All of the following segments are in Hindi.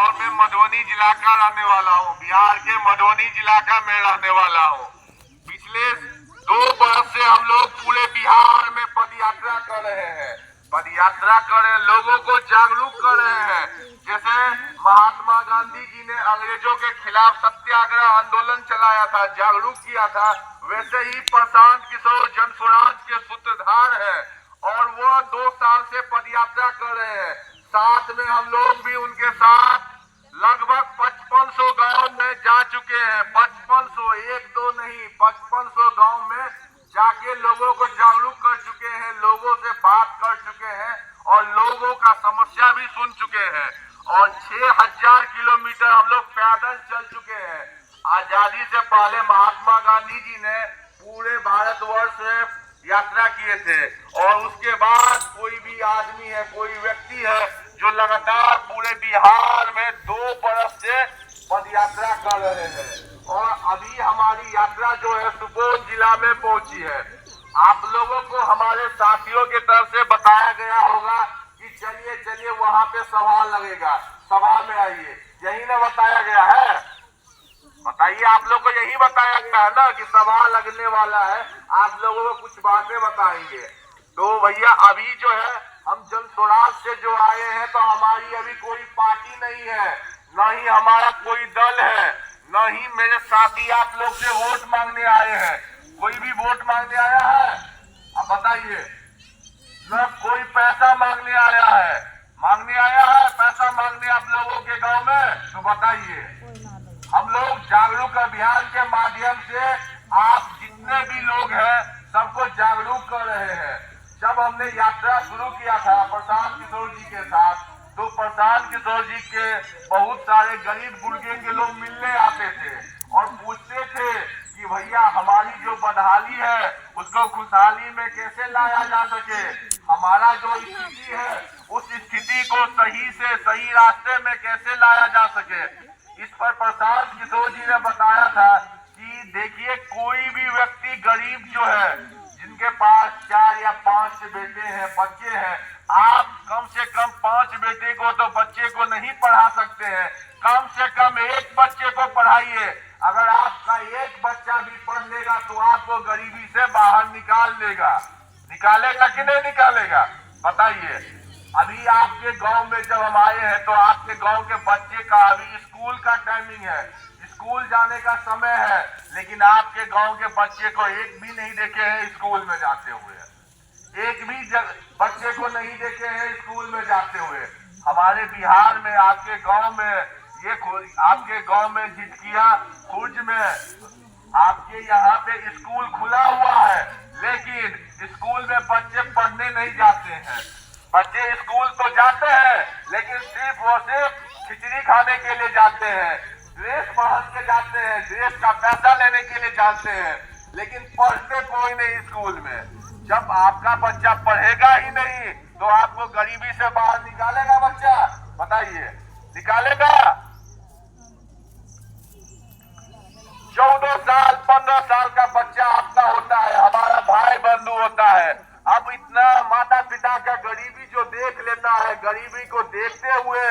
और मैं मधुबनी जिला का रहने वाला हूँ, बिहार के मधुबनी जिला का मैं रहने वाला हूँ। पिछले 2 वर्ष से हम लोग पूरे बिहार में पद यात्रा कर रहे हैं, पद यात्रा कर रहे हैं, लोगों को जागरूक कर रहे हैं। जैसे महात्मा गांधी जी ने अंग्रेजों के खिलाफ सत्याग्रह आंदोलन चलाया था, जागरूक किया था, वैसे ही प्रशांत किशोर जन स्वराज के सूत्रधार है और वो 2 साल से पदयात्रा कर रहे हैं। साथ में हम लोग भी उनके साथ लगभग 5500 गांव में जा चुके हैं। 5500, 1-2 नहीं, 5500 गांव में जाके लोगों को जागरूक कर चुके हैं, लोगों से बात कर चुके हैं और लोगों का समस्या भी सुन चुके हैं। और 6000 किलोमीटर हम लोग पैदल चल चुके हैं। आजादी से पहले महात्मा गांधी जी ने पूरे भारतवर्ष में यात्रा किए थे और उसके बाद कोई भी आदमी है, कोई व्यक्ति है जो लगातार पूरे बिहार में 2 बरस से पद यात्रा कर रहे हैं। और अभी हमारी यात्रा जो है सुपौल जिला में पहुंची है। आप लोगों को हमारे साथियों की तरफ से बताया गया होगा कि चलिए चलिए वहां पे सभा लगेगा, सभा में आइए, यही ना बताया गया है? बताइए, आप लोग को यही बताया गया है ना कि सभा लगने वाला है, आप लोगों को कुछ बातें बताएंगे। तो भैया अभी जो है हम जन स्वराज से जो आए हैं तो हमारी अभी कोई पार्टी नहीं है, न ही हमारा कोई दल है, न ही मेरे साथी आप लोग से वोट मांगने आए हैं। कोई भी वोट मांगने आया है? अब बताइए। न कोई पैसा मांगने आया है, मांगने आया है पैसा मांगने आप लोगों के गांव में? तो बताइए। हम लोग जागरूक अभियान के माध्यम से आप जितने भी लोग हैं सबको जागरूक कर रहे हैं। जब हमने यात्रा शुरू किया था प्रशांत किशोर जी के साथ, तो प्रशांत किशोर जी के बहुत सारे गरीब गुर्गे के लोग मिलने आते थे और पूछते थे कि भैया हमारी जो बदहाली है उसको खुशहाली में कैसे लाया जा सके, हमारा जो स्थिति है उस स्थिति को सही से सही रास्ते में कैसे लाया जा सके। इस पर प्रशांत किशोर जी ने बताया था कि देखिए कोई भी व्यक्ति गरीब जो है, जिनके पास 4 या 5 बेटे हैं, बच्चे हैं, आप कम से कम 5 बेटे को तो बच्चे को नहीं पढ़ा सकते हैं, कम से कम 1 बच्चे को पढ़ाइए। अगर आपका 1 बच्चा भी पढ़ लेगा तो आपको गरीबी से बाहर निकाल देगा। निकालेगा कि नहीं निकालेगा? बताइए। अभी आपके गांव में जब हम आए हैं तो आपके गांव के बच्चे का अभी स्कूल का टाइमिंग है, स्कूल जाने का समय है, लेकिन आपके गांव के बच्चे को एक भी नहीं देखे हैं स्कूल में जाते हुए, एक भी बच्चे को नहीं देखे हैं स्कूल में जाते हुए। हमारे बिहार में आपके गांव में आपके गांव में झिटकिया खुर्ज में आपके यहाँ पे स्कूल खुला हुआ है, लेकिन स्कूल में बच्चे पढ़ने नहीं जाते हैं। बच्चे स्कूल तो जाते हैं लेकिन सिर्फ खिचड़ी खाने के लिए जाते हैं, ड्रेस पहन के जाते हैं, ड्रेस का पैसा लेने के लिए जाते हैं, लेकिन पढ़ते कोई नहीं स्कूल में। जब आपका बच्चा पढ़ेगा ही नहीं तो आपको गरीबी से बाहर निकालेगा बच्चा? बताइए, निकालेगा? 14 साल 15 साल का बच्चा अपना होता है, हमारा भाई बंधु होता है। अब इतना माता पिता का गरीबी जो देख लेता है, गरीबी को देखते हुए,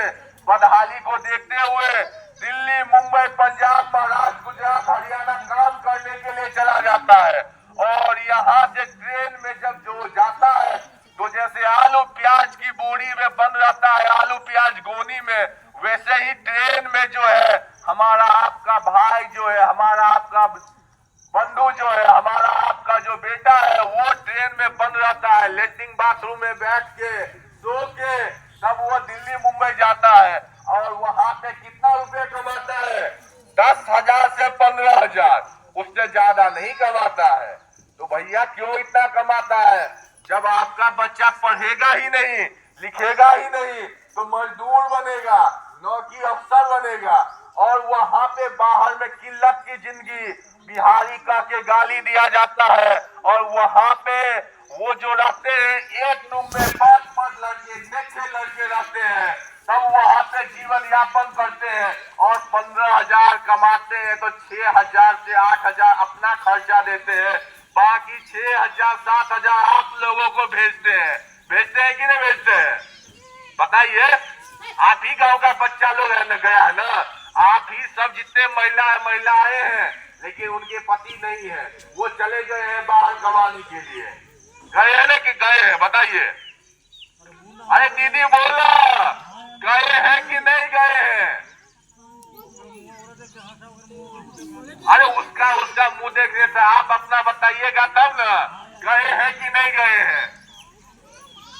बदहाली को देखते हुए दिल्ली, मुंबई, पंजाब, महाराष्ट्र, गुजरात, हरियाणा काम करने के लिए चला जाता है। और यहाँ से ट्रेन में जब जो जाता है तो जैसे आलू प्याज की बोरी में बंद रहता है, आलू प्याज गोनी में, वैसे ही ट्रेन में जो है हमारा आपका भाई जो है, हमारा आपका बंधु जो है, हमारा आपका जो बेटा है वो ट्रेन में बंद रहता है, लेटरिन बाथरूम में बैठ के सो के तब वो दिल्ली मुंबई जाता है और वहां पे कितना रुपए कमाता है? 10,000 से 15,000, उससे ज्यादा नहीं कमाता है। तो भैया क्यों इतना कमाता है? जब आपका बच्चा पढ़ेगा ही नहीं, लिखेगा ही नहीं तो मजदूर बनेगा, नौकरी अफसर बनेगा और वहां पे बाहर में किल्लत की जिंदगी, बिहारी का के गाली दिया जाता है और वहां पे वो जो रहते हैं एक रूम में 5-5 लड़के, 6 लड़के रहते हैं, तब वहां पे जीवन यापन करते हैं और 15,000 कमाते हैं तो 6,000 से 8,000 अपना खर्चा देते हैं, बाकी 6,000 7,000 आप लोगों को भेजते हैं। भेजते हैं कि नहीं भेजते हैं? बताइए। आप ही गांव का बच्चा लोग गया है ना, आप ही सब जितने महिलाएं हैं, लेकिन उनके पति नहीं है, वो चले गए हैं बाहर कमाने के लिए। गए हैं ना कि गए हैं, बताइए। अरे दीदी बोलो, गए हैं कि नहीं गए हैं? अरे उसका मुंह देखने से आप अपना बताइएगा तब ना, गए हैं कि नहीं गए हैं?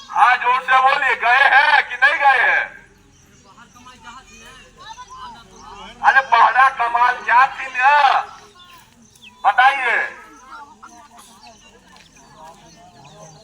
हाँ जोर से बोलिए, गए हैं कि नहीं गए हैं? अरे बहरा कमाल क्या थी ना, बताइए।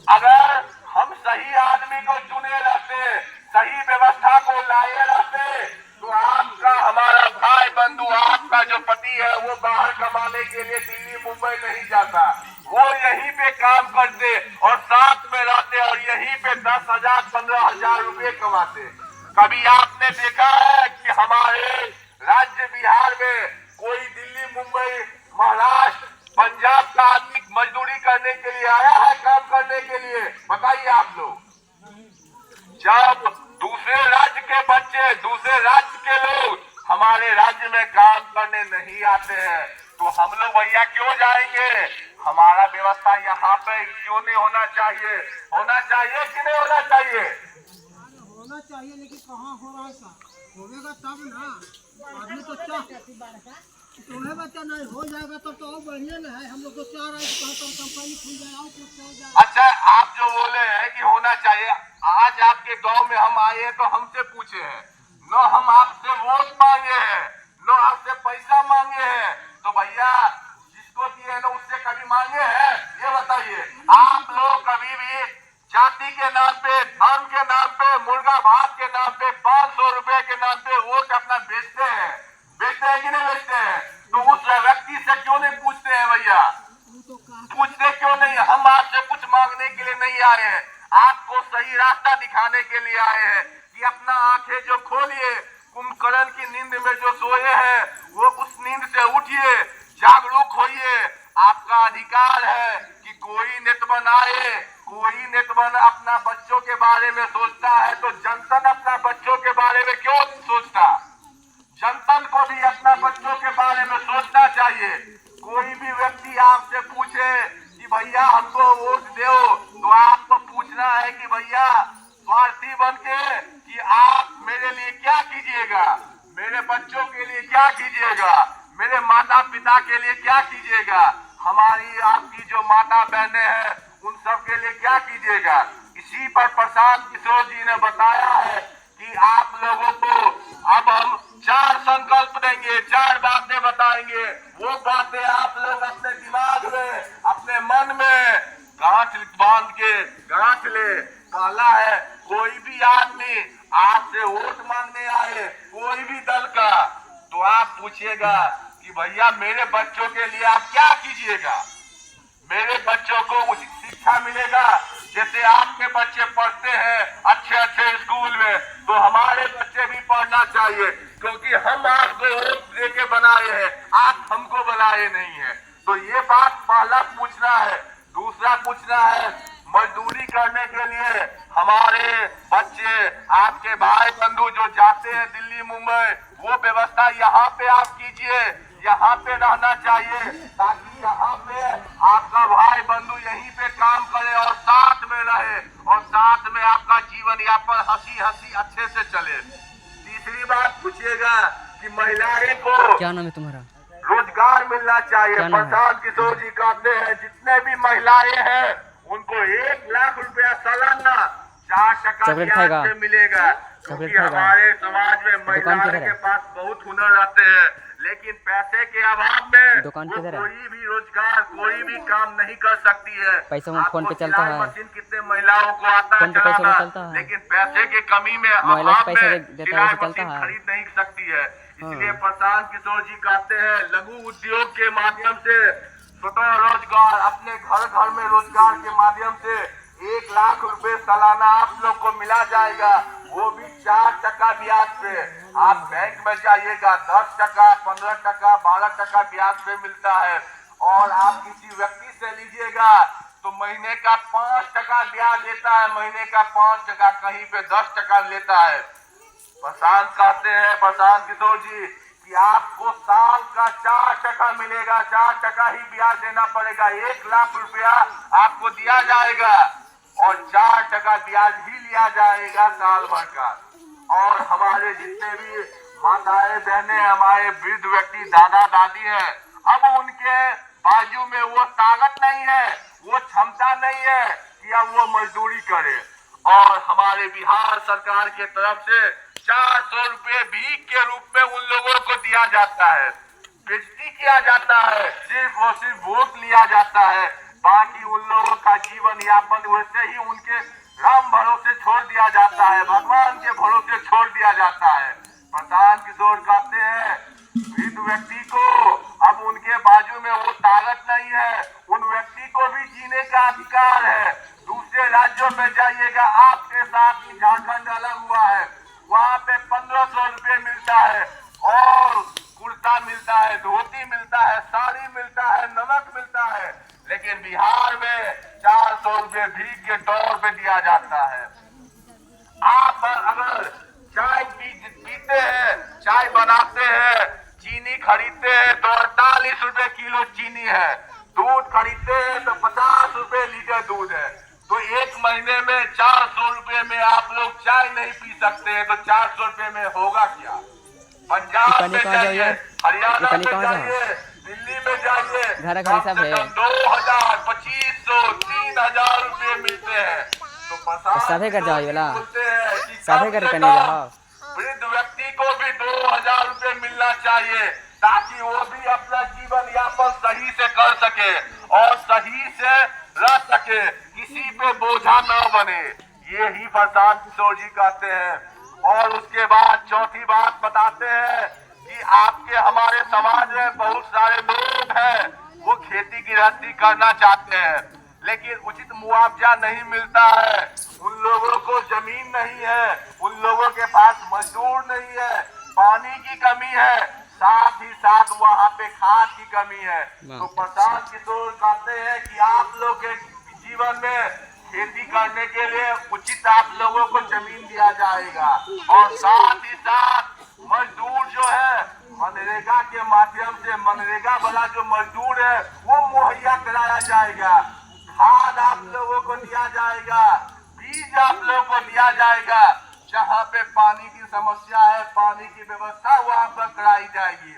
अगर हम सही आदमी को चुने रहते, सही व्यवस्था को लाए रहते, तो आपका हमारा भाई बंधु, आपका जो पति है, वो बाहर कमाने के लिए दिल्ली मुंबई नहीं जाता, वो यहीं पे काम करते और साथ में रहते और यहीं पे 10,000 15,000 रुपए कमाते। कभी आपने देखा है कि हमारे राज्य बिहार में कोई दिल्ली मुंबई महाराष्ट्र पंजाब का आदमी मजदूरी करने के लिए आया है, काम करने के लिए? बताइए आप लोग। जब दूसरे राज्य के बच्चे, दूसरे राज्य के लोग हमारे राज्य में काम करने नहीं आते हैं, तो हम लोग भैया क्यों जाएंगे? हमारा व्यवस्था यहाँ पे क्यों नहीं होना चाहिए? होना चाहिए कि नहीं होना चाहिए? होना चाहिए, लेकिन कहाँ हो रहा है साहब? होगा तब ना, आदमी तो तुम्हें बच्चा नहीं हो जाएगा तब तो और बढ़िया ना है। हम लोग तो चाह रहे हैं कि कंपनी खुल जाए और कुछ हो जाए। अच्छा, आप जो बोले हैं कि होना चाहिए, आज आपके गांव में हम आए हैं तो हमसे पूछे हैं, न हम आपसे वोट मांगे हैं, न आपसे पैसा मांगे हैं, तो भैया जिसको दिए हैं ना उससे कभी मांगे हैं? ये बताइए। आप लोग कभी भी जाति के नाम पे, धर्म के नाम पे, मुर्गा भात के नाम पे, 500 रुपए के नाम पे वोट अपना बेचते हैं कि नहीं बेचते हैं? तो उस व्यक्ति से क्यों नहीं पूछते हैं भैया? पूछते क्यों नहीं? हम आपसे कुछ मांगने के लिए नहीं आए हैं, आपको सही रास्ता दिखाने के लिए आए हैं कि अपना आंखें जो खोलिए, कुंभकर्ण की नींद में जो सोए हैं, वो उस नींद से उठिए, जागरूक होइए। आपका अधिकार है कि कोई नेतवन आए, कोई नेतवन अपना बच्चों के बारे में सोचता है, तो जनता अपना बच्चों के बारे में क्यों सोचता? जनता को भी अपना बच्चों के बारे में सोचना चाहिए। कोई भी व्यक्ति आपसे पूछे कि भैया हमको वोट दो, तो आपको पूछना है कि भैया स्वार्थी बन के कि आप मेरे लिए क्या कीजिएगा, मेरे बच्चों के लिए क्या कीजिएगा, मेरे माता पिता के लिए क्या कीजिएगा, हमारी आपकी जो माता बहनें हैं उन सब के लिए क्या कीजिएगा। इसी पर प्रशांत किशोर जी ने बताया है कि आप लोगों को अब हम 4 संकल्प देंगे, 4 बातें बताएंगे। वो बातें आप लोग अपने दिमाग में, अपने मन में गांठ बांध के गांठ ले। पहला है, कोई भी आदमी आपसे वोट मांगने आए, कोई भी दल का, तो आप पूछिएगा कि भैया मेरे बच्चों के लिए आप क्या कीजिएगा, मेरे बच्चों को उचित शिक्षा मिलेगा। जैसे आपके बच्चे पढ़ते हैं अच्छे अच्छे स्कूल में, तो हमारे बच्चे भी पढ़ना चाहिए, क्योंकि हम आपको वोट देके बनाए हैं, आप हमको बनाए नहीं है। तो ये बात पहला पूछना है। दूसरा पूछना है, मजदूरी करने के लिए हमारे बच्चे, आपके भाई बंधु जो जाते हैं दिल्ली मुंबई, वो व्यवस्था यहाँ पे आप कीजिए, यहाँ पे रहना चाहिए, ताकि यहाँ पे आपका भाई बंधु यहीं पे काम करे और साथ में रहे और साथ में आपका जीवन यापन हंसी हंसी अच्छे से चले। तीसरी बात पूछिएगा कि महिलाएं को, क्या नाम है तुम्हारा? रोजगार मिलना चाहिए। प्रशांत किशोर जी कहते हैं जितने भी महिलाएं हैं उनको 1 लाख रुपया सालाना 4% ब्याज पे मिलेगा, क्योंकि हमारे समाज में महिलाओं के पास बहुत हुनर रहते हैं, लेकिन पैसे के अभाव में कोई भी रोजगार, कोई भी काम नहीं कर सकती है। पैसा फोन पे चलता है, मशीन कितने महिलाओं को आता है चलाना, लेकिन पैसे के कमी में अभाव में सिलाई मशीन खरीद नहीं सकती है। इसलिए प्रशांत किशोर जी कहते हैं लघु उद्योग के माध्यम से स्वतः रोजगार, अपने घर घर में रोजगार के माध्यम से 1 लाख रुपए सालाना आप लोग को मिला जाएगा, वो भी 4% ब्याज पे। आप बैंक में जाइएगा 10%, 15%, 12% ब्याज पे मिलता है, और आप किसी व्यक्ति से लीजिएगा तो महीने का 5% ब्याज देता है, महीने का 5%, कहीं पे 10% लेता है। प्रशांत कहते हैं, प्रशांत किशोर जी, कि आपको साल का 4 टका मिलेगा, 4 टका ही ब्याज देना पड़ेगा। 1 लाख रुपया आपको दिया जाएगा और 4 टका ब्याज ही लिया जाएगा साल भर का। और हमारे जितने भी माताएं बहनें, हमारे वृद्ध व्यक्ति, दादा दादी हैं, अब उनके बाजू में वो ताकत नहीं है, वो क्षमता नहीं है कि अब वो मजदूरी करे। और हमारे बिहार सरकार की तरफ से 400 रुपये भीख के रूप में उन लोगों को दिया जाता है, बेइज्जती किया जाता है, सिर्फ और सिर्फ वोट लिया जाता है। बाकी उन लोगों का जीवन यापन वैसे ही उनके राम भरोसे छोड़ दिया जाता है, भगवान के भरोसे छोड़ दिया जाता है। प्रशांत किशोर कहते हैं, वृद्ध व्यक्ति को अब उनके बाजू में वो ताकत नहीं है, उन व्यक्ति को भी जीने का अधिकार है। दूसरे राज्यों में जाइएगा, आपके साथ ही झारखंड अलग हुआ है, वहाँ पे 1500 रुपये मिलता है और कुर्ता मिलता है, धोती मिलता है, साड़ी मिलता है, नमक मिलता है। लेकिन बिहार में 400 रुपये भीख के तौर पे दिया जाता है। आप अगर चाय पीते हैं, चाय बनाते हैं, चीनी खरीदते हैं तो 48 रुपए किलो चीनी है, दूध खरीदते हैं तो 50 रुपए लीटर दूध है। तो 1 महीने में 400 रुपए में आप लोग चाय नहीं पी सकते हैं, तो 400 रुपए में होगा क्या? पंजाब में जाइए, हरियाणा में जाइए, दिल्ली में जाइए, कम से कम 2000, 2500, 3000 रुपए मिलते हैं। तो सभे कर जाओ वाला सभे कर वृद्ध व्यक्ति को भी 2000 रुपए मिलना चाहिए, ताकि वो भी अपना जीवन यापन सही से कर सके और सही से रह सके, किसी पे बोझा न बने। ये ही प्रशांत किशोर जी कहते हैं। और उसके बाद चौथी बात बताते हैं कि आपके हमारे समाज में बहुत सारे लोग हैं, वो खेती गृहस्थी करना चाहते हैं, लेकिन उचित मुआवजा नहीं मिलता है, उन लोगों को जमीन नहीं है, उन लोगों के पास मजदूर नहीं है, पानी की कमी है, साथ ही साथ वहाँ पे खाद की कमी है। तो प्रशांत किशोर कहते हैं कि आप लोग के जीवन में खेती करने के लिए उचित आप लोगों को जमीन दिया जाएगा और साथ ही साथ मजदूर जो है मनरेगा के माध्यम से, मनरेगा वाला जो मजदूर है वो मुहैया कराया जाएगा, खाद आप लोगों को दिया जाएगा, बीज आप लोगों को दिया जाएगा। जहाँ पे पानी की समस्या है, पानी की व्यवस्था वहाँ पर कराई जाएगी।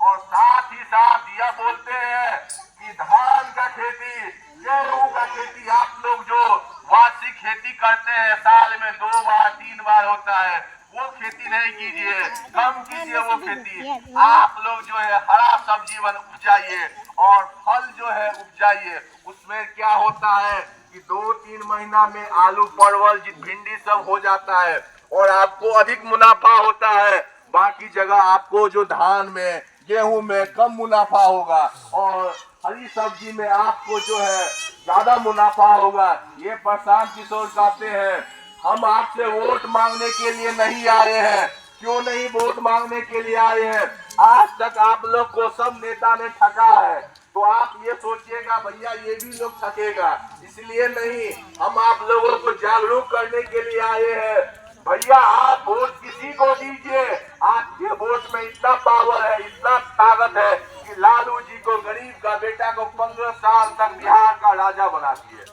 और साथ ही साथ यह बोलते हैं कि धान का खेती, गेहूं का खेती, आप लोग जो वार्षिक खेती करते हैं, साल में 2 बार 3 बार होता है, वो खेती नहीं कीजिए, कम कीजिए वो खेती। आप लोग जो है हरा सब्जी उपजाइए और फल जो है उपजाइए। उसमें क्या होता है कि 2-3 महीना में आलू, परवल, भिंडी सब हो जाता है और आपको अधिक मुनाफा होता है। बाकी जगह आपको जो धान में, गेहूं में कम मुनाफा होगा और हरी सब्जी में आपको जो है ज्यादा मुनाफा होगा। ये प्रशांत किशोर कहते हैं, हम आपसे वोट मांगने के लिए नहीं आए हैं। क्यों नहीं वोट मांगने के लिए आए हैं? आज तक आप लोग को सब नेता ने ठगा है, तो आप ये सोचिएगा भैया ये भी लोग ठगेगा, इसलिए नहीं, हम आप लोगों को जागरूक करने के लिए आए हैं। भैया आप वोट किसी को दीजिए, आपके वोट में इतना पावर है, इतना ताकत है कि लालू जी को, गरीब का बेटा को 15 साल तक बिहार का राजा बना दिए।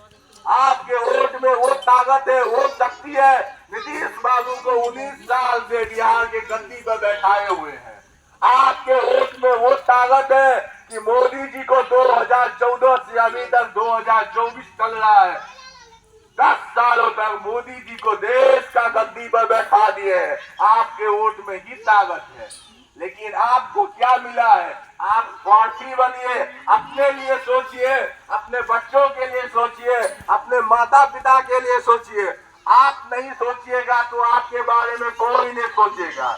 आपके वोट में वो ताकत है, वो शक्ति है। नीतीश बाबू को 19 साल से बिहार के गद्दी पर बैठाए हुए हैं। आपके वोट में वो ताकत है कि मोदी जी को 2014 से अभी तक 2024 चल रहा है, 10 सालों तक मोदी जी को देश का गद्दी पर बैठा दिए हैं। आपके वोट में ही ताकत है, लेकिन आपको क्या मिला है? आप स्वार्थी बनिए, अपने लिए सोचिए, अपने बच्चों के लिए सोचिए, अपने माता पिता के लिए सोचिए। आप नहीं सोचिएगा तो आपके बारे में कोई नहीं सोचेगा।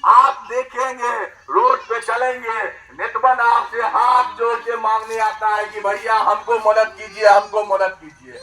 आप देखेंगे, रोड पे चलेंगे, नेतवन आपसे हाथ जोड़ के मांगने आता है कि भैया हमको मदद कीजिए, हमको मदद कीजिए।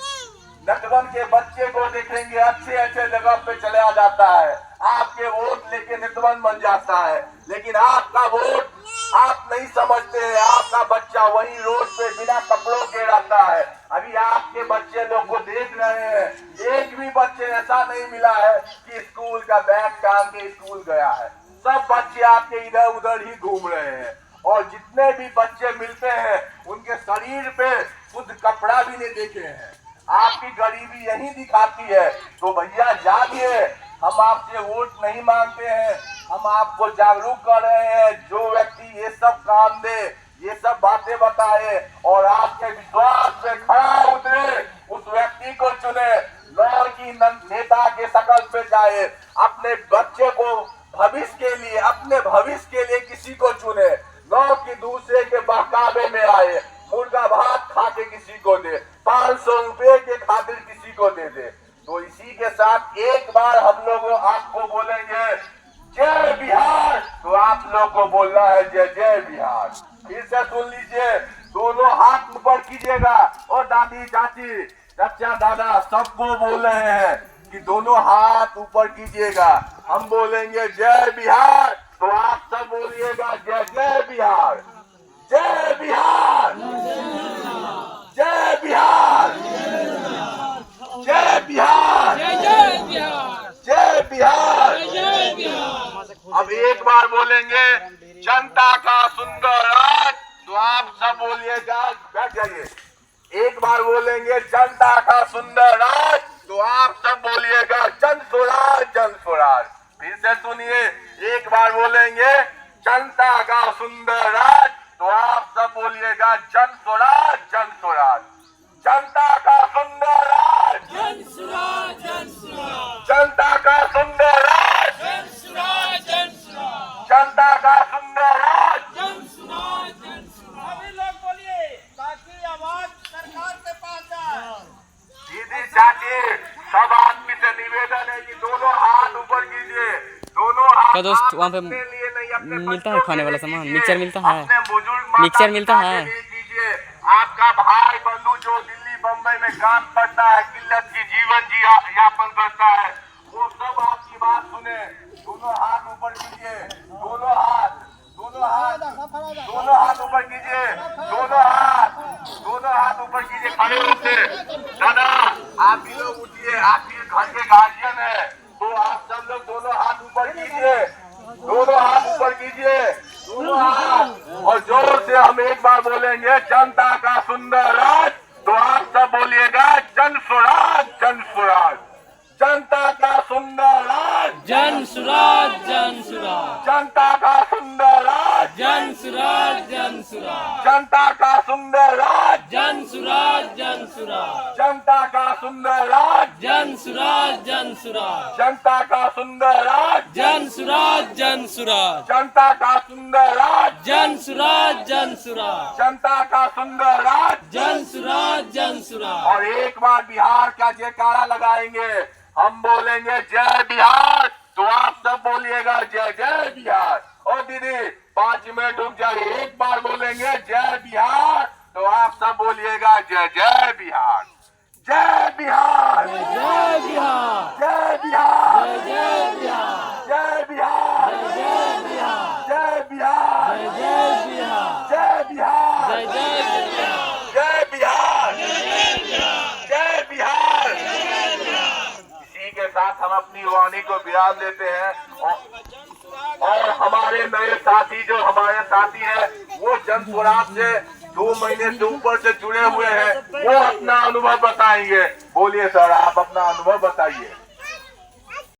नटवन के बच्चे को देखेंगे, अच्छे अच्छे जगह पे चला जाता है, आपके वोट लेके नटवन बन जाता है, लेकिन आपका वोट आप नहीं समझते हैं, आपका बच्चा वही रोड पे बिना कपड़ों के रहता है। अभी आपके बच्चे लोग को देख रहे हैं, एक भी बच्चे ऐसा नहीं मिला है कि स्कूल का बैग टांग के स्कूल गया है। सब बच्चे आपके इधर उधर ही घूम रहे हैं, और जितने भी बच्चे मिलते हैं उनके शरीर पे खुद कपड़ा भी नहीं देखे हैं। आपकी गरीबी यही दिखाती है। तो भैया जागिए, हम आपसे वोट नहीं मांगते हैं, हम आपको जागरूक कर रहे हैं। जो व्यक्ति ये सब काम दे, ये सब बातें बताए और आपके विश्वास पे खड़ा उतरे, उस व्यक्ति को चुने। न कि नेता के शकल पे जाए। अपने बच्चे को भविष्य के लिए, अपने भविष्य के लिए किसी को चुने, न कि दूसरे के बहकावे में आए। मुर्गा भात खा के किसी को दे, 500 रुपए के खातिर किसी को दे दे। तो इसी के साथ एक बार हम लोग आपको बोलेंगे जय बिहार, तो आप लोग को बोलना है जय जय बिहार। फिर से सुन लीजिए, दोनों हाथ ऊपर कीजिएगा। और दादी चाची चाचा दादा सबको बोल रहे हैं कि दोनों हाथ ऊपर कीजिएगा। हम बोलेंगे जय बिहार, तो आप सब बोलिएगा जय जय बिहार, जय बिहार, जय बिहार, जय बिहार, जय बिहार। अब एक बार बोलेंगे जनता का सुंदर राज, तो आप सब बोलिएगा, बैठ जाइए। एक बार बोलेंगे जनता का सुंदर राज, तो आप सब बोलिएगा जन स्वराज, जन स्वराज। फिर से सुनिए, एक बार बोलेंगे जनता का सुंदर राज, तो आप सब बोलिएगा जन स्वराज, जन स्वराज। जनता का सुंदर राज, जन स्वराज, जन स्वराज, जनता का सुंदर राज, जन स्वराज, जन स्वराज, जनता का सुंदर राज। जन स्वराज, जन स्वराज। सभी लोग बोलिए ताकि आवाज सरकार के पास जाए। दीदी चाची सब आदमी से निवेदन है कि दोनों हाथ ऊपर कीजिए, दोनों हाथ। क्या दोस्त, वहाँ पे अपने लिए नहीं, अपने मिलता है बच्चों खाने के वाला लिए सामान? कीजिए, मिक्सचर मिलता है? अपने बुजुर्ग माता मिक्सचर मिलता पिता है? के लिए कीजिए। आपका भाई बंधु जो दिल्ली बम्बई में काम करता है, किल्लत की जीवन यापन करता है, वो सब आपकी बात सुने। दोनों हाथ ऊपर कीजिए, दोनों हाथ, दोनों हाथ, दोनों हाथ ऊपर कीजिए, दोनों हाथ ऊपर कीजिए। खड़े होते दादा, आप भी लोग उठिए, आप भी घर के गार्जियन है, तो आप सब लोग दोनों हाथ ऊपर कीजिए, दोनों हाथ ऊपर कीजिए, दोनों हाथ। और जोर से हम एक बार बोलेंगे जनता का सुंदर राज, तो आप सब बोलिएगा जन स्वराज, जन स्वराज। जनता का सुंदर राज, जन स्वराज, जन स्वराज, जनता का सुंदर राज, जन स्वराज, जन स्वराज, जनता का सुंदर राज, जन स्वराज, जन स्वराज, जनता का सुंदर राज, जन स्वराज, जन स्वराज, जनता का सुंदर राज, जन स्वराज, जन स्वराज, जनता का सुंदर राज, जन स्वराज, जन स्वराज, जनता का सुंदर राज। जन स्वराज, जन स्वराज। और एक बार बिहार का जयकारा लगाएंगे, हम बोलेंगे जय बिहार, तो आप सब बोलिएगा जय जय बिहार। और दीदी 5 मिनट रुक जाइए, एक बार बोलेंगे जय बिहार, तो आप सब बोलिएगा जय जय बिहार, जय बिहार, जय बिहार, जय बिहार, जय बिहार, जय बिहार, जय बिहार, जय बिहार, जय बिहार, जय बिहार, जय बिहार, जय बिहार, जय बिहार। इसी के साथ हम अपनी वाणी को विराम देते हैं। और हमारे नए साथी, जो हमारे साथी है, वो जन स्वराज से 2 महीने से ऊपर से जुड़े हुए हैं, वो अपना अनुभव बताएंगे। बोलिए सर, आप अपना अनुभव बताइए।